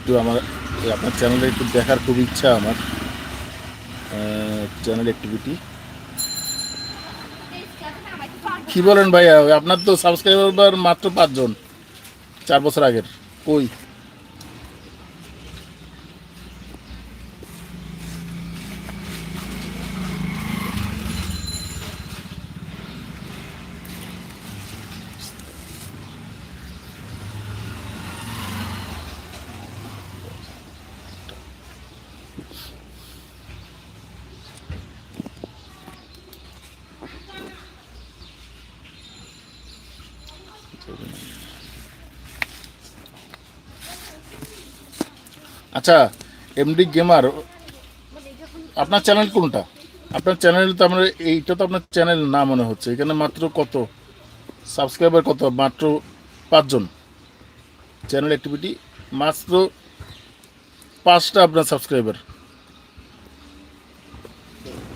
একটু আমার আপনার চ্যানেলে একটু দেখার খুব ইচ্ছা আমার। চ্যানেল অ্যাক্টিভিটি কি বলেন ভাইয়া? আপনার তো সাবস্ক্রাইবার মাত্র 5 জন 4 বছর আগের। কই? আচ্ছা, এমডি গেমার, আপনার চ্যানেল কোনটা? আপনার চ্যানেল তো আমরা, এইটা তো আপনার চ্যানেল না মনে হচ্ছে। এখানে মাত্র কত সাবস্ক্রাইবার? কত? মাত্র 5 জন। চ্যানেল অ্যাক্টিভিটি মাত্র 5টা আপনার সাবস্ক্রাইবার।